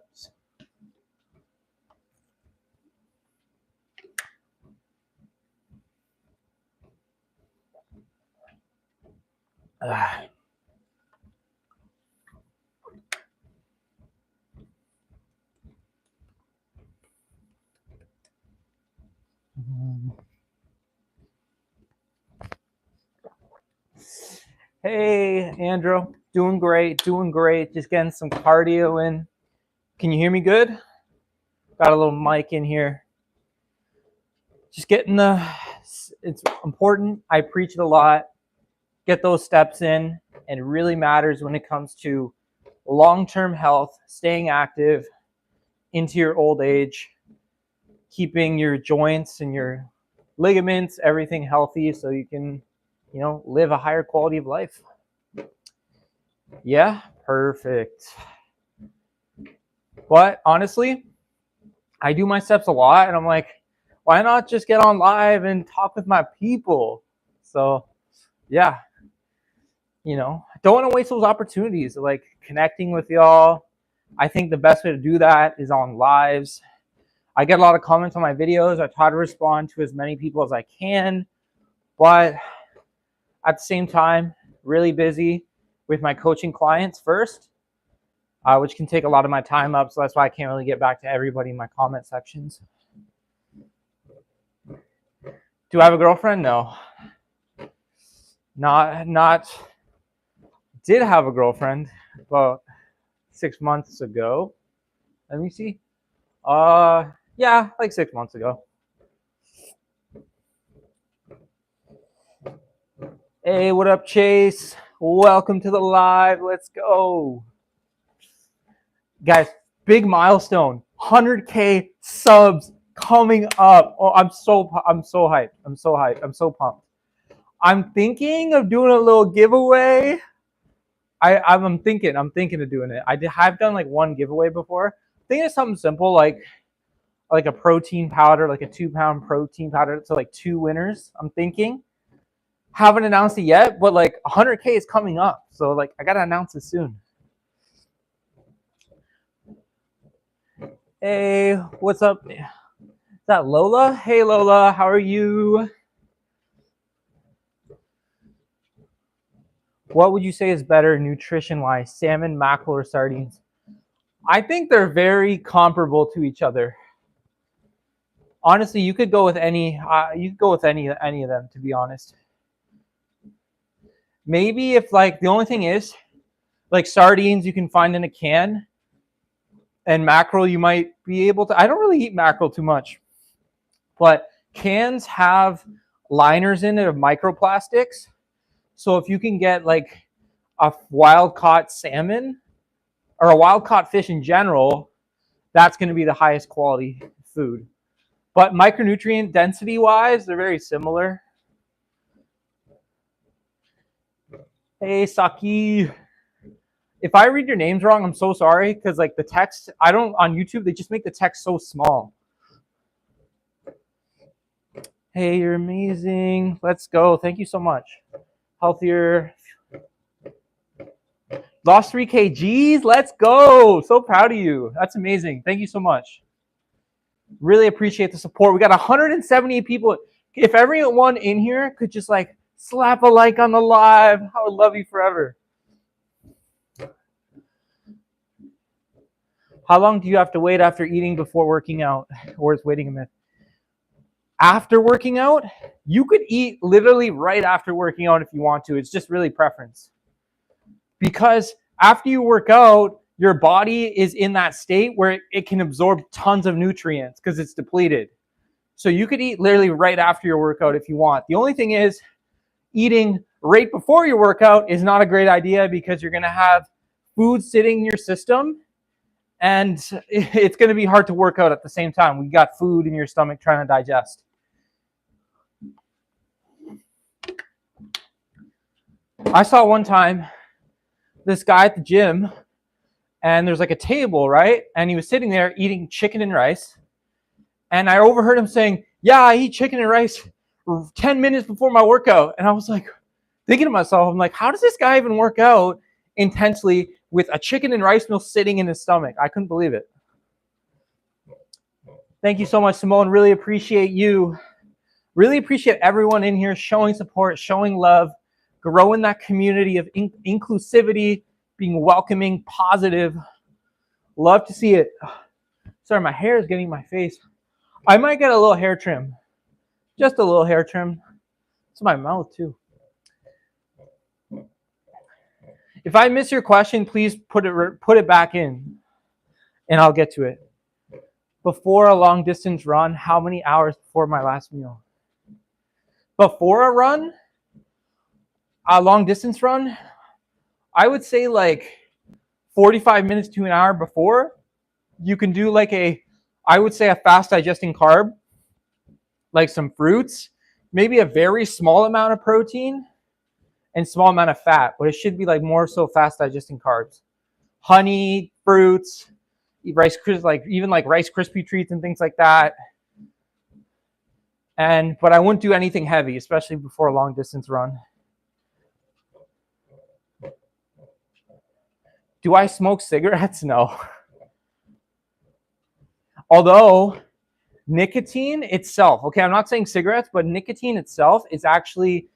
steps. Hey, Andrew. Doing great, doing great. Just getting some cardio in. Can you hear me good? Got a little mic in here. Just getting it's important. I preach it a lot. Get those steps in, and it really matters when it comes to long-term health, staying active into your old age, keeping your joints and your ligaments, everything healthy so you can, live a higher quality of life. Yeah, perfect. But honestly, I do my steps a lot, and I'm like, why not just get on live and talk with my people? So yeah, don't want to waste those opportunities, like connecting with y'all. I think the best way to do that is on lives. I get a lot of comments on my videos. I try to respond to as many people as I can, but at the same time, really busy with my coaching clients first, which can take a lot of my time up. So that's why I can't really get back to everybody in my comment sections. Do I have a girlfriend? No. Not. Did have a girlfriend about 6 months ago. Let me see. Yeah, like 6 months ago. Hey, what up, Chase? Welcome to the live. Let's go. Guys, big milestone. 100K subs coming up. Oh, I'm so hyped. I'm so hyped. I'm so pumped. I'm thinking of doing a little giveaway. I'm thinking of doing it. I've done like one giveaway before. I think it's something simple like a protein powder, like a 2-pound protein powder. So like 2 winners. I'm thinking. Haven't announced it yet, but like 100K is coming up. So like I gotta announce it soon. Hey, what's up? Is that Lola? Hey Lola, how are you? What would you say is better nutrition-wise, salmon, mackerel, or sardines? I think they're very comparable to each other. Honestly, you could go with any. You could go with any of them, to be honest. Maybe if like the only thing is, like sardines you can find in a can, and mackerel you might be able to. I don't really eat mackerel too much, but cans have liners in it of microplastics. So if you can get like a wild caught salmon or a wild caught fish in general, that's going to be the highest quality food. But micronutrient density wise, they're very similar. Hey, Saki. If I read your names wrong, I'm so sorry, because like the text, on YouTube, they just make the text so small. Hey, you're amazing. Let's go. Thank you so much. Healthier. Lost 3 kgs. Let's go. So proud of you. That's amazing. Thank you so much. Really appreciate the support. We got 178 people. If everyone in here could just like slap a like on the live, I would love you forever. How long do you have to wait after eating before working out? Or is waiting a minute? After working out, you could eat literally right after working out if you want to. It's just really preference. Because after you work out, your body is in that state where it can absorb tons of nutrients because it's depleted. So you could eat literally right after your workout if you want. The only thing is, eating right before your workout is not a great idea because you're going to have food sitting in your system and it's going to be hard to work out at the same time. We got food in your stomach trying to digest. I saw one time this guy at the gym, and there's like a table, right? And he was sitting there eating chicken and rice. And I overheard him saying, yeah, I eat chicken and rice 10 minutes before my workout. And I was like, thinking to myself, I'm like, how does this guy even work out intensely with a chicken and rice meal sitting in his stomach? I couldn't believe it. Thank you so much, Simone. Really appreciate you. Really appreciate everyone in here showing support, showing love, growing that community of inclusivity, being welcoming, positive. Love to see it. Sorry, my hair is getting in my face. I might get a little hair trim. Just a little hair trim. It's my mouth too. If I miss your question, please put it back in and I'll get to it. Before a long distance run, how many hours before my last meal? Before a run, a long distance run, I would say like 45 minutes to an hour before. You can do like I would say a fast digesting carb, like some fruits, maybe a very small amount of protein and small amount of fat, but it should be like more so fast digesting carbs. Honey, fruits, Rice Krispie treats and things like that. But I wouldn't do anything heavy, especially before a long distance run. Do I smoke cigarettes? No. Although nicotine itself, okay, I'm not saying cigarettes, but nicotine itself is actually,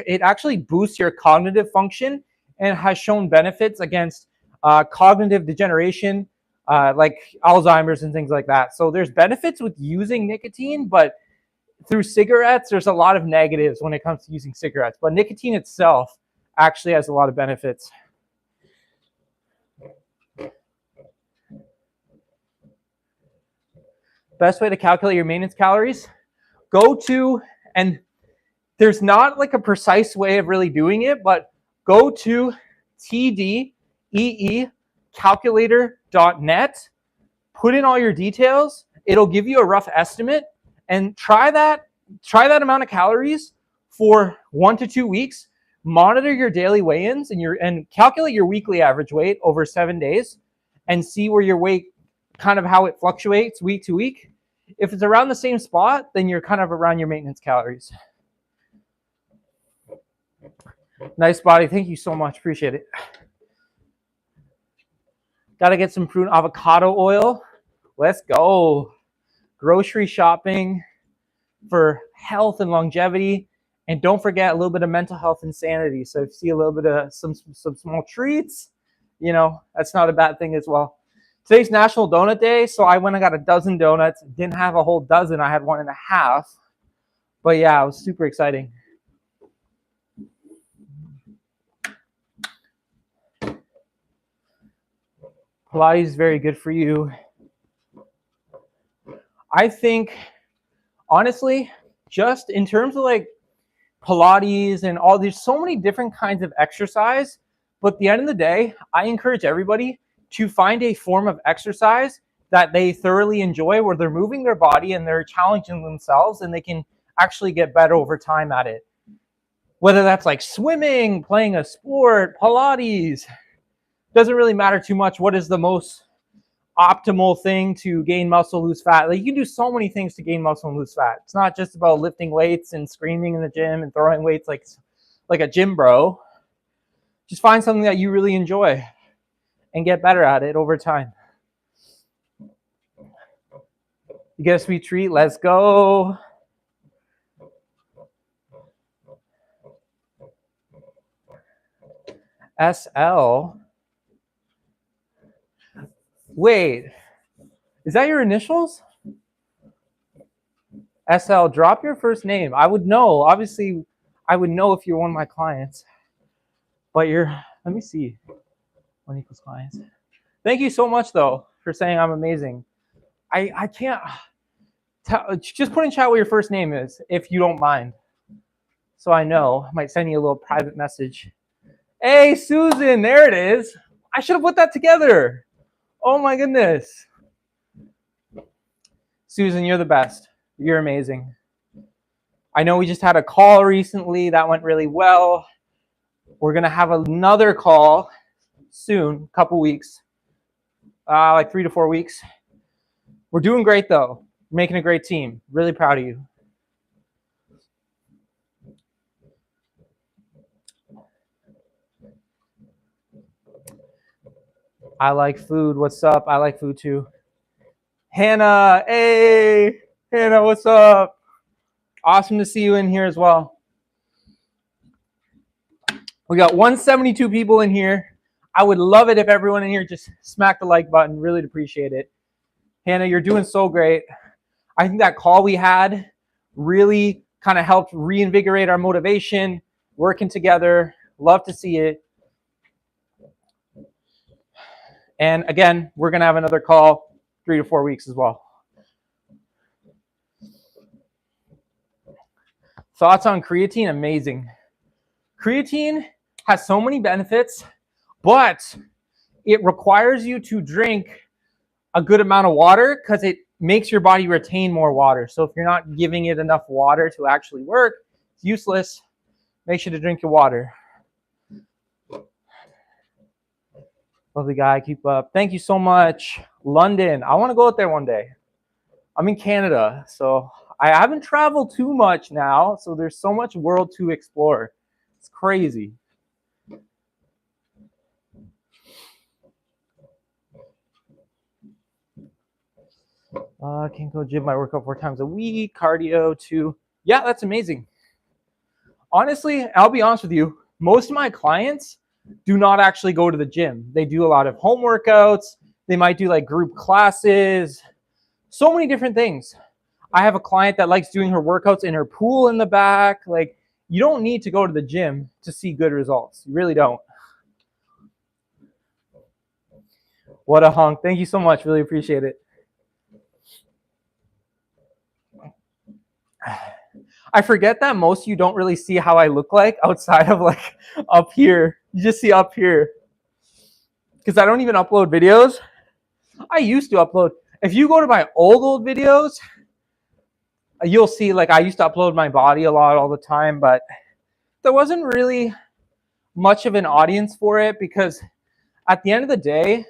it actually boosts your cognitive function and has shown benefits against cognitive degeneration, like Alzheimer's and things like that. So there's benefits with using nicotine, but through cigarettes, there's a lot of negatives when it comes to using cigarettes. But nicotine itself actually has a lot of benefits. Best way to calculate your maintenance calories? Go to, and there's not like a precise way of really doing it, but go to tdeecalculator.net, put in all your details. It'll give you a rough estimate, and try that amount of calories for 1 to 2 weeks. Monitor your daily weigh-ins and calculate your weekly average weight over 7 days and see where your weight, kind of how it fluctuates week to week. If it's around the same spot, then you're kind of around your maintenance calories. Nice body. Thank you so much. Appreciate it. Got to get some prune avocado oil. Let's go. Grocery shopping for health and longevity. And don't forget a little bit of mental health and sanity. So if you see a little bit of some small treats, you know, that's not a bad thing as well. Today's National Donut Day, so I went and got a dozen donuts. Didn't have a whole dozen. I had 1.5. But yeah, it was super exciting. Pilates is very good for you. I think, honestly, just in terms of like Pilates and all, there's so many different kinds of exercise. But at the end of the day, I encourage everybody to find a form of exercise that they thoroughly enjoy, where they're moving their body and they're challenging themselves and they can actually get better over time at it. Whether that's like swimming, playing a sport, Pilates, doesn't really matter too much what is the most optimal thing to gain muscle, lose fat. Like, you can do so many things to gain muscle and lose fat. It's not just about lifting weights and screaming in the gym and throwing weights like a gym bro. Just find something that you really enjoy and get better at it over time. You get a sweet treat? Let's go. SL. Wait, is that your initials? SL, drop your first name. I would know. Obviously, I would know if you're one of my clients. But let me see. 1 equals clients. Thank you so much, though, for saying I'm amazing. I can't just put in chat what your first name is, if you don't mind. So I know. I might send you a little private message. Hey, Susan, there it is. I should have put that together. Oh my goodness. Susan, you're the best. You're amazing. I know we just had a call recently that went really well. We're going to have another call soon, a couple weeks, like 3 to 4 weeks. We're doing great, though. We're making a great team. Really proud of you. I like food. What's up? I like food too. Hannah, hey, Hannah, what's up? Awesome to see you in here as well. We got 172 people in here. I would love it if everyone in here just smacked the like button. Really appreciate it. Hannah, you're doing so great. I think that call we had really kind of helped reinvigorate our motivation, working together. Love to see it. And again, we're going to have another call 3 to 4 weeks as well. Thoughts on creatine? Amazing. Creatine has so many benefits, but it requires you to drink a good amount of water because it makes your body retain more water. So if you're not giving it enough water to actually work, it's useless. Make sure to drink your water. Lovely guy, keep up. Thank you so much. London, I want to go out there one day. I'm in Canada, so I haven't traveled too much now, so there's so much world to explore. It's crazy. Can't go gym. I work out 4 times a week. Cardio too. Yeah, that's amazing. Honestly, I'll be honest with you. Most of my clients do not actually go to the gym. They do a lot of home workouts. They might do like group classes. So many different things. I have a client that likes doing her workouts in her pool in the back. Like, you don't need to go to the gym to see good results. You really don't. What a hunk. Thank you so much. Really appreciate it. I forget that most of you don't really see how I look like outside of like up here. You just see up here. Because I don't even upload videos. I used to upload. If you go to my old videos, you'll see like I used to upload my body a lot all the time, but there wasn't really much of an audience for it because at the end of the day,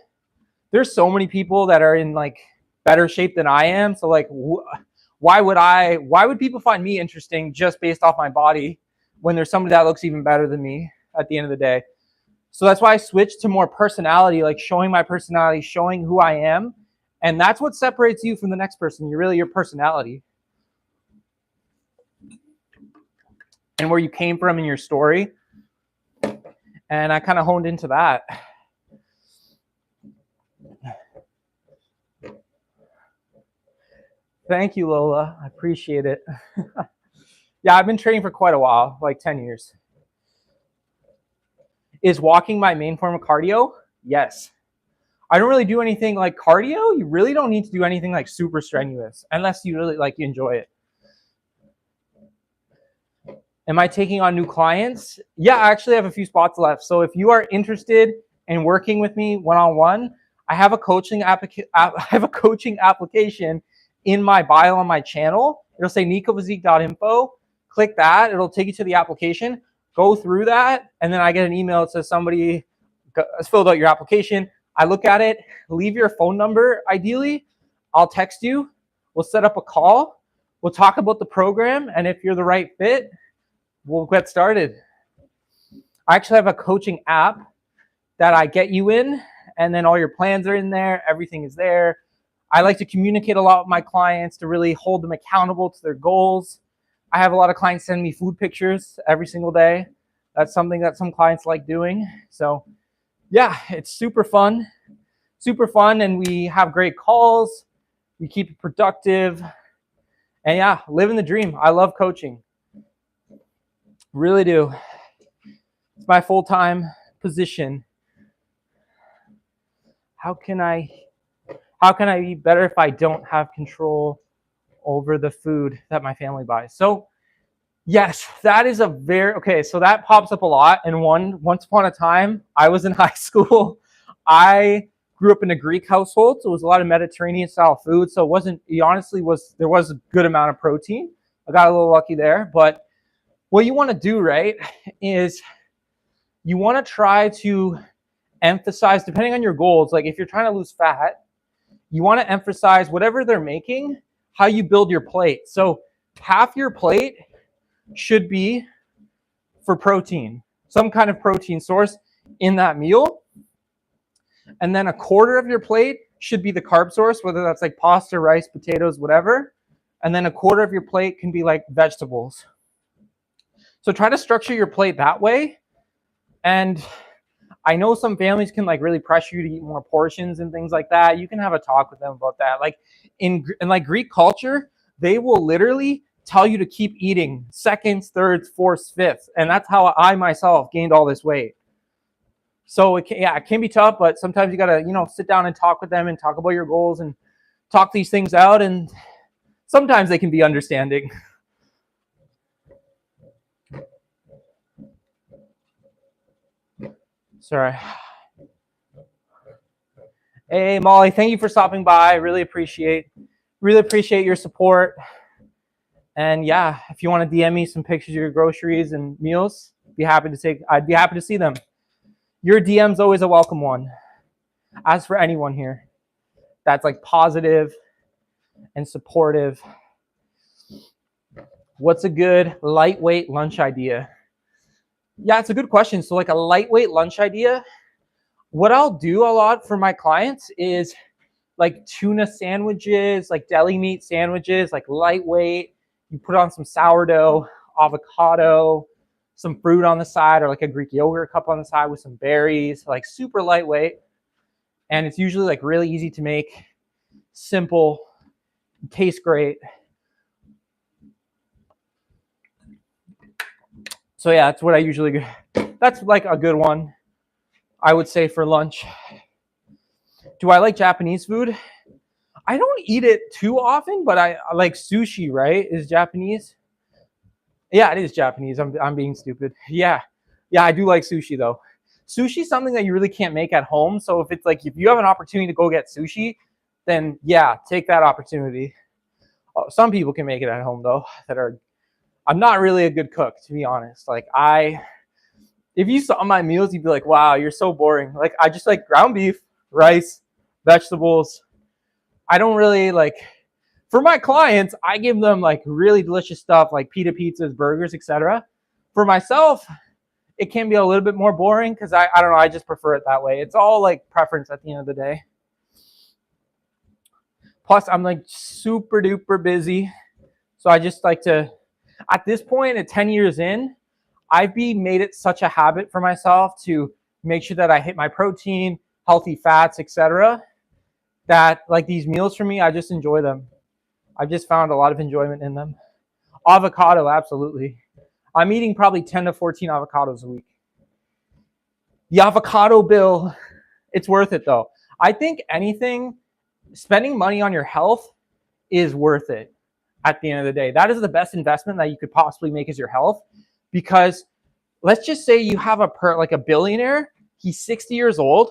there's so many people that are in like better shape than I am. So like, why would people find me interesting just based off my body when there's somebody that looks even better than me at the end of the day? So that's why I switched to more personality, like showing my personality, showing who I am. And that's what separates you from the next person. You're really your personality. And where you came from in your story. And I kind of honed into that. Thank you, Lola. I appreciate it. Yeah, I've been training for quite a while, like 10 years. Is walking my main form of cardio? Yes. I don't really do anything like cardio. You really don't need to do anything like super strenuous unless you really like you enjoy it. Am I taking on new clients? Yeah, I actually have a few spots left. So if you are interested in working with me one-on-one, I have a coaching application in my bio on my channel. It'll say nicophysique.info. Click that. It'll take you to the application. Go through that, and then I get an email that says somebody has filled out your application. I look at it, leave your phone number, ideally. I'll text you. We'll set up a call. We'll talk about the program, and if you're the right fit, we'll get started. I actually have a coaching app that I get you in, and then all your plans are in there. Everything is there. I like to communicate a lot with my clients to really hold them accountable to their goals. I have a lot of clients send me food pictures every single day. That's something that some clients like doing. So yeah, it's super fun, and we have great calls. We keep it productive. And yeah, living the dream. I love coaching. Really do. It's my full-time position. How can I be better if I don't have control over the food that my family buys? So yes, that is okay, so that pops up a lot. And once upon a time, I was in high school. I grew up in a Greek household, so it was a lot of Mediterranean style food. So there was a good amount of protein. I got a little lucky there. But what you want to do, right, is you want to try to emphasize, depending on your goals, like if you're trying to lose fat, you want to emphasize whatever they're making, how you build your plate. So half your plate should be for protein, some kind of protein source in that meal. And then a quarter of your plate should be the carb source, whether that's like pasta, rice, potatoes, whatever. And then a quarter of your plate can be like vegetables. So try to structure your plate that way. And I know some families can like really pressure you to eat more portions and things like that. You can have a talk with them about that. Like in like Greek culture, they will literally tell you to keep eating seconds, thirds, fourths, fifths. And that's how I myself gained all this weight. So it can be tough, but sometimes you got to, sit down and talk with them and talk about your goals and talk these things out. And sometimes they can be understanding. Sorry. Hey, Molly, thank you for stopping by. I really appreciate your support. And yeah, if you want to DM me some pictures of your groceries and meals, I'd be happy to see them. Your DM's always a welcome one. As for anyone here that's like positive and supportive, what's a good lightweight lunch idea? Yeah, it's a good question. So like a lightweight lunch idea, what I'll do a lot for my clients is like tuna sandwiches, like deli meat sandwiches, like lightweight. You put on some sourdough, avocado, some fruit on the side, or like a Greek yogurt cup on the side with some berries, like super lightweight. And it's usually like really easy to make, simple, tastes great. So yeah, that's what I usually, that's like a good one, I would say, for lunch. Do I like Japanese food? I don't eat it too often, but I like sushi, right? Is Japanese? Yeah, it is Japanese. I'm being stupid. Yeah, I do like sushi though. Sushi is something that you really can't make at home. So if you have an opportunity to go get sushi, then yeah, take that opportunity. Some people can make it at home though. I'm not really a good cook, to be honest. Like if you saw my meals, you'd be like, wow, you're so boring. Like I just like ground beef, rice, vegetables. I don't really like, for my clients, I give them like really delicious stuff like pita pizzas, burgers, etc. For myself, it can be a little bit more boring because I don't know, I just prefer it that way. It's all like preference at the end of the day. Plus, I'm like super duper busy. So I just like to, at this point, at 10 years in, I've made it such a habit for myself to make sure that I hit my protein, healthy fats, etc. That like these meals for me, I just enjoy them. I've just found a lot of enjoyment in them. Avocado, absolutely. I'm eating probably 10 to 14 avocados a week. The avocado bill, it's worth it though. I think spending money on your health is worth it at the end of the day. That is the best investment that you could possibly make, is your health. Because let's just say you have like a billionaire, he's 60 years old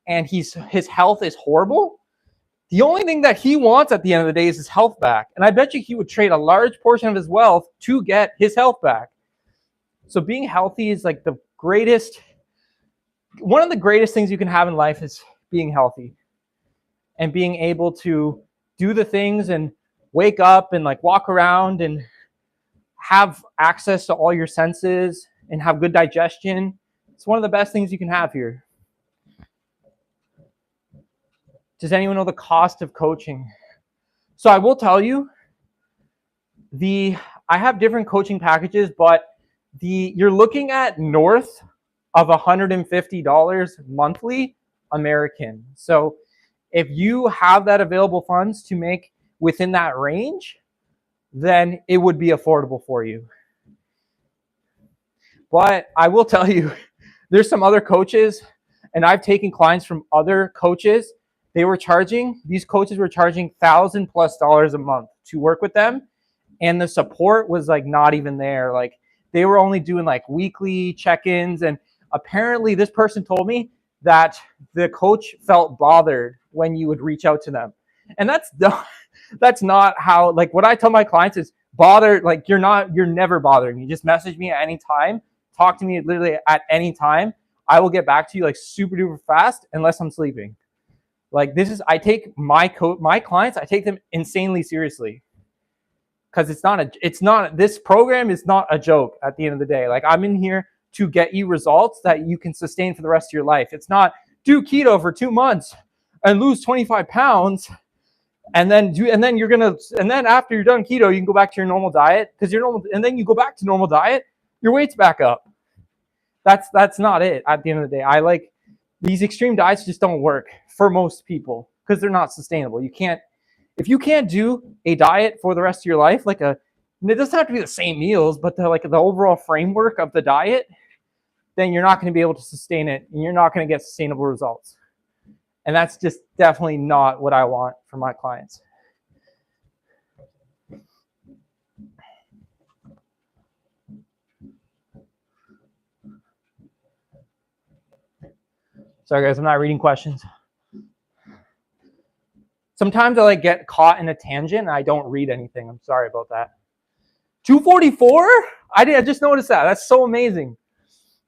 and his health is horrible. The only thing that he wants at the end of the day is his health back. And I bet you he would trade a large portion of his wealth to get his health back. So being healthy is like one of the greatest things you can have in life is being healthy and being able to do the things and wake up and like walk around and have access to all your senses and have good digestion. It's one of the best things you can have here. Does anyone know the cost of coaching? So I will tell you, I have different coaching packages, but you're looking at north of $150 monthly American. So if you have that available funds to make within that range, then it would be affordable for you. But I will tell you, there's some other coaches, and I've taken clients from other coaches. These coaches were charging $1,000+ a month to work with them. And the support was like not even there. Like they were only doing like weekly check-ins. And apparently this person told me that the coach felt bothered when you would reach out to them. And that's not how, like what I tell my clients is bothered. Like you're never bothering me. Just message me at any time. Talk to me literally at any time. I will get back to you like super duper fast unless I'm sleeping. Like I take my clients, I take them insanely seriously. Because this program is not a joke at the end of the day. Like I'm in here to get you results that you can sustain for the rest of your life. It's not do keto for 2 months, and lose 25 pounds. And then after you're done keto, you can go back to your normal diet and then you go back to normal diet, your weight's back up. That's not it at the end of the day. These extreme diets just don't work for most people because they're not sustainable. If you can't do a diet for the rest of your life, it doesn't have to be the same meals, but the overall framework of the diet, then you're not going to be able to sustain it and you're not going to get sustainable results. And that's just definitely not what I want for my clients. Sorry guys, I'm not reading questions. Sometimes I get caught in a tangent and I don't read anything. I'm sorry about that. 244? I just noticed that. That's so amazing.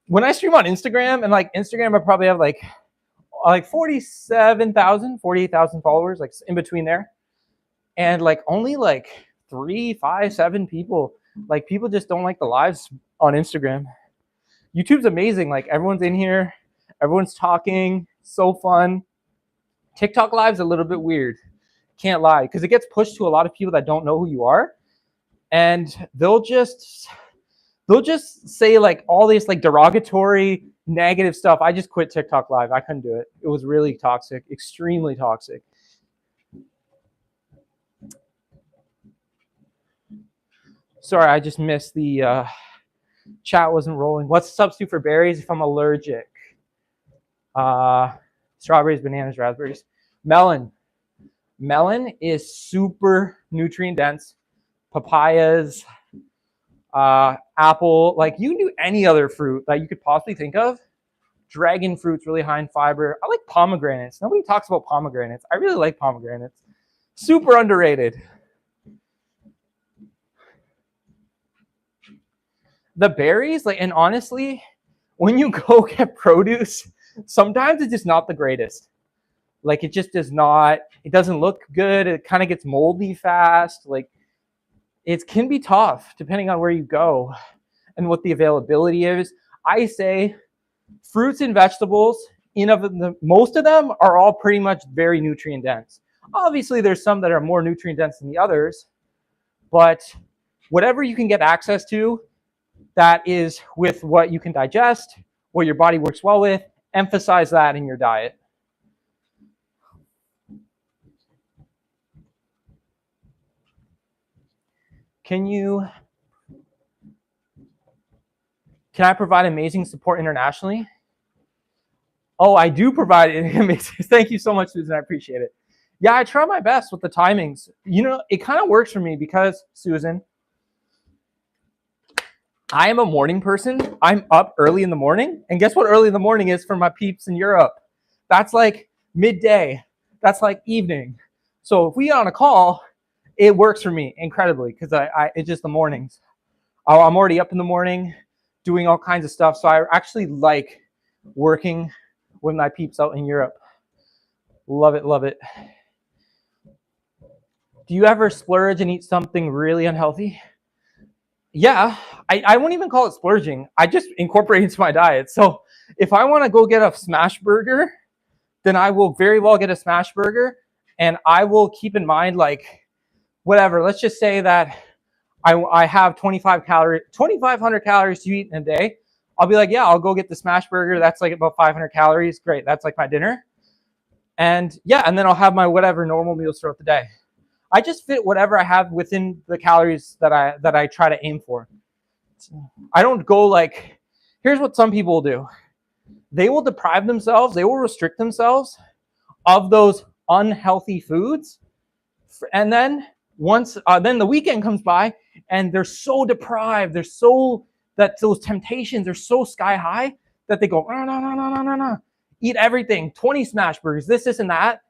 When I stream on Instagram, and Instagram, I probably have 47,000, 48,000 followers, in between there. And only 3, 5, 7 people. People just don't like the lives on Instagram. YouTube's amazing. Everyone's in here, everyone's talking, so fun. TikTok Live's a little bit weird, can't lie, because it gets pushed to a lot of people that don't know who you are, and they'll just say all this derogatory, negative stuff. I just quit TikTok Live. I couldn't do it. It was really toxic, extremely toxic. Sorry, I just missed the chat wasn't rolling. What's the substitute for berries if I'm allergic? Strawberries, bananas, raspberries. Melon. Melon is super nutrient dense. Papayas, apple, you can do any other fruit that you could possibly think of. Dragon fruit's really high in fiber. I like pomegranates. Nobody talks about pomegranates. I really like pomegranates. Super underrated. The berries, and honestly, when you go get produce, sometimes it's just not the greatest. It just does not, it doesn't look good. It kind of gets moldy fast. It can be tough depending on where you go and what the availability is. I say fruits and vegetables, most of them are all pretty much very nutrient dense. Obviously, there's some that are more nutrient dense than the others, but whatever you can get access to that is with what you can digest, what your body works well with, emphasize that in your diet. Can I provide amazing support internationally? Oh, I do provide amazing. Thank you so much, Susan. I appreciate it. Yeah, I try my best with the timings. It kind of works for me because, Susan, I am a morning person. I'm up early in the morning. And guess what early in the morning is for my peeps in Europe? That's midday. That's evening. So if we get on a call, it works for me incredibly because it's just the mornings. I'm already up in the morning doing all kinds of stuff. So I actually like working with my peeps out in Europe. Love it, love it. Do you ever splurge and eat something really unhealthy? Yeah, I won't even call it splurging. I just incorporate it into my diet. So if I want to go get a smash burger, then I will very well get a smash burger. And I will keep in mind, whatever, let's just say that I have 2,500 calories to eat in a day. I'll be yeah, I'll go get the smash burger. That's about 500 calories. Great, that's my dinner. And yeah, and then I'll have my whatever normal meals throughout the day. I just fit whatever I have within the calories that I try to aim for. I don't go here's what some people will do. They will deprive themselves, they will restrict themselves of those unhealthy foods. And then then the weekend comes by and they're so deprived, those temptations are so sky high that they go, no, eat everything, 20 smash burgers, this and that.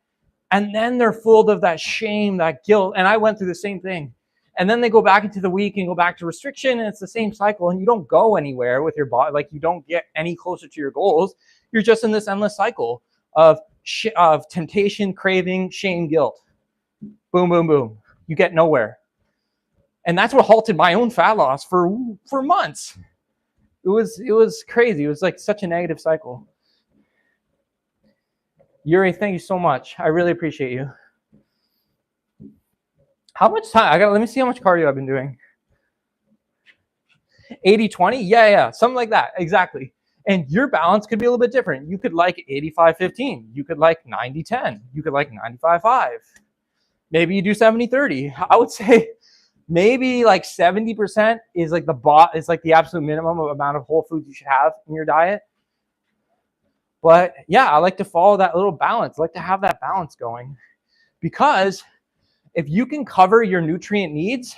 And then they're full of that shame, that guilt. And I went through the same thing. And then they go back into the week and go back to restriction. And it's the same cycle. And you don't go anywhere with your body. You don't get any closer to your goals. You're just in this endless cycle of temptation, craving, shame, guilt. Boom, boom, boom. You get nowhere. And that's what halted my own fat loss for months. It was crazy. It was such a negative cycle. Yuri, thank you so much. I really appreciate you. How much time? Let me see how much cardio I've been doing. 80-20? Yeah, something like that. Exactly. And your balance could be a little bit different. You could like 85-15. You could like 90-10. You could like 95-5. Maybe you do 70-30. I would say maybe like 70% is like the absolute minimum of amount of whole foods you should have in your diet. But yeah, I like to follow that little balance. I like to have that balance going, because if you can cover your nutrient needs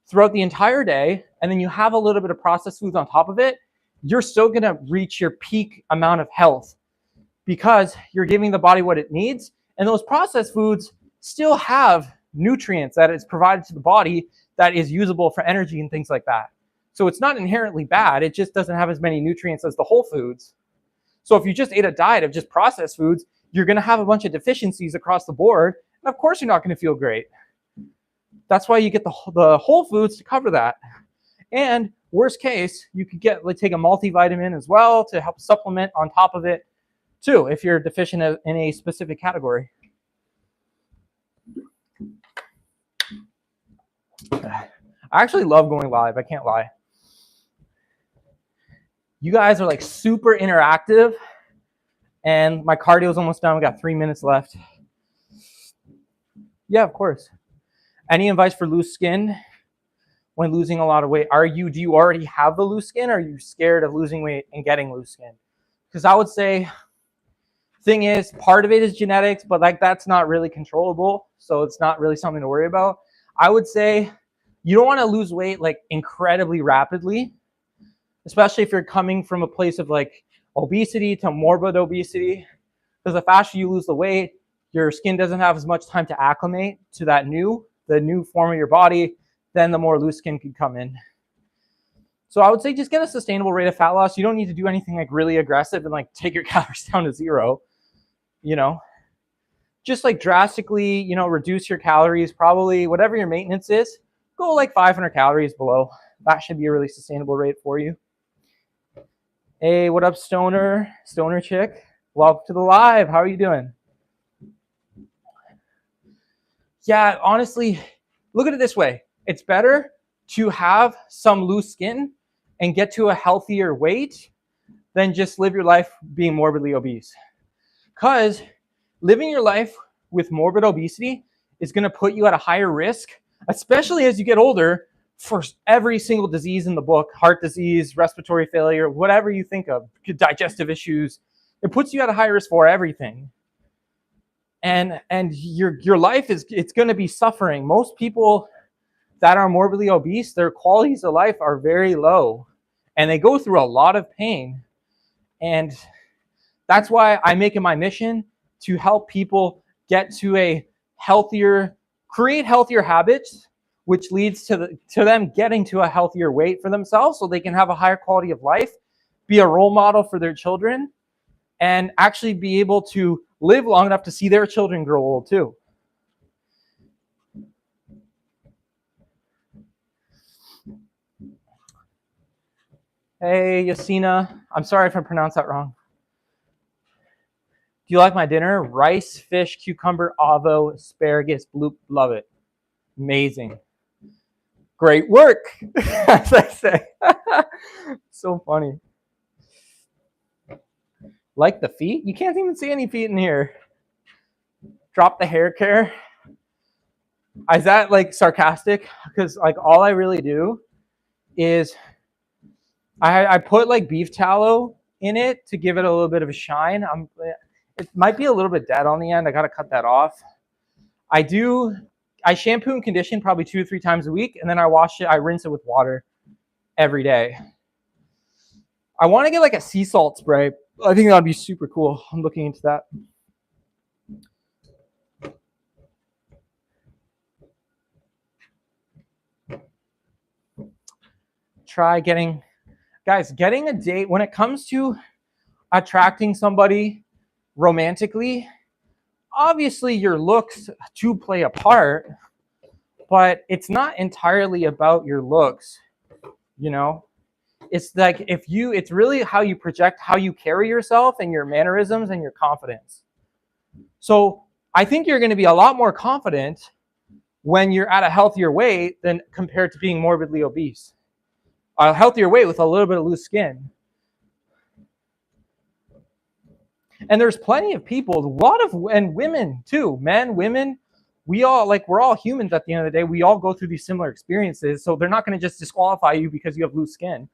throughout the entire day, and then you have a little bit of processed foods on top of it, you're still going to reach your peak amount of health, because you're giving the body what it needs. And those processed foods still have nutrients that is provided to the body that is usable for energy and things like that. So it's not inherently bad. It just doesn't have as many nutrients as the whole foods. So if you just ate a diet of just processed foods, you're going to have a bunch of deficiencies across the board. And of course, you're not going to feel great. That's why you get the whole foods to cover that. And worst case, you could take a multivitamin as well to help supplement on top of it too, if you're deficient in a specific category. I actually love going live. I can't lie. You guys are like super interactive, and my cardio is almost done. We got 3 minutes left. Yeah, of course. Any advice for loose skin when losing a lot of weight? Do you already have the loose skin, or are you scared of losing weight and getting loose skin? Because I would say, thing is, part of it is genetics, but like that's not really controllable, so it's not really something to worry about. I would say you don't want to lose weight like incredibly rapidly, especially if you're coming from a place of like obesity to morbid obesity, because the faster you lose the weight, your skin doesn't have as much time to acclimate to the new form of your body, then the more loose skin can come in. So I would say just get a sustainable rate of fat loss. You don't need to do anything like really aggressive and like take your calories down to zero, just like drastically, reduce your calories, probably whatever your maintenance is, go like 500 calories below. That should be a really sustainable rate for you. Hey, what up, Stoner chick? Welcome to the live. How are you doing? Yeah, honestly, look at it this way. It's better to have some loose skin and get to a healthier weight than just live your life being morbidly obese. Because living your life with morbid obesity is going to put you at a higher risk, especially as you get older, for every single disease in the book: heart disease, respiratory failure, whatever you think of, digestive issues. It puts you at a higher risk for everything. And your life it's going to be suffering. Most people that are morbidly obese, their qualities of life are very low, and they go through a lot of pain. And that's why I make it my mission to help people get to create healthier habits, which leads to them getting to a healthier weight for themselves, so they can have a higher quality of life, be a role model for their children, and actually be able to live long enough to see their children grow old too. Hey, Yasina. I'm sorry if I pronounced that wrong. Do you like my dinner? Rice, fish, cucumber, avo, asparagus, bloop. Love it. Amazing. Great work, as I say. So funny. Like the feet? You can't even see any feet in here. Drop the hair care. Is that like sarcastic? Because like all I really do is I put like beef tallow in it to give it a little bit of a shine. It might be a little bit dead on the end. I got to cut that off. I shampoo and condition probably 2 or 3 times a week, and then I rinse it with water every day. I want to get like a sea salt spray. I think that would be super cool. I'm looking into that. Try getting a date. When it comes to attracting somebody romantically, obviously your looks do play a part, but it's not entirely about your looks, It's like it's really how you project, how you carry yourself, and your mannerisms and your confidence. So I think you're going to be a lot more confident when you're at a healthier weight than compared to being morbidly obese. A healthier weight with a little bit of loose skin. And there's plenty of people, a lot of, and women too, men, women, we're all humans at the end of the day. We all go through these similar experiences. So they're not going to just disqualify you because you have loose skin.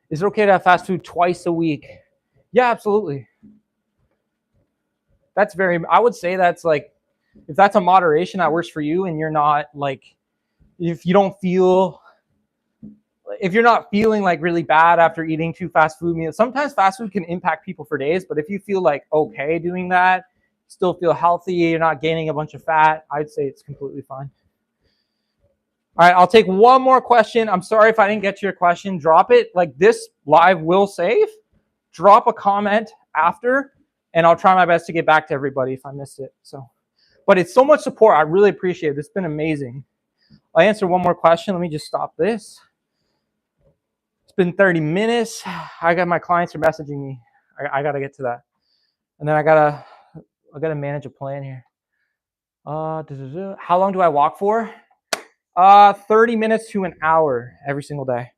Is it okay to have fast food twice a week? Yeah, absolutely. I would say that's like, if that's a moderation that works for you and you're not like, if you're not feeling like really bad after eating 2 fast food meals, sometimes fast food can impact people for days, but if you feel like okay doing that, still feel healthy, you're not gaining a bunch of fat, I'd say it's completely fine. All right, I'll take one more question. I'm sorry if I didn't get to your question. Drop it. Like, this live will save. Drop a comment after, and I'll try my best to get back to everybody if I missed it. But it's so much support. I really appreciate it. It's been amazing. I'll answer one more question. Let me just stop this. It's been 30 minutes. I got my clients are messaging me. I got to get to that. And then I got to manage a plan here. How long do I walk for? 30 minutes to an hour every single day.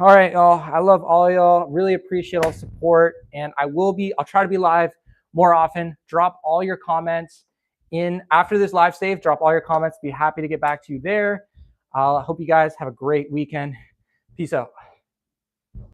All right, y'all. I love all y'all. Really appreciate all the support. And I'll try to be live more often. Drop all your comments in after this live save. Drop all your comments. Be happy to get back to you there. I hope you guys have a great weekend. Peace out.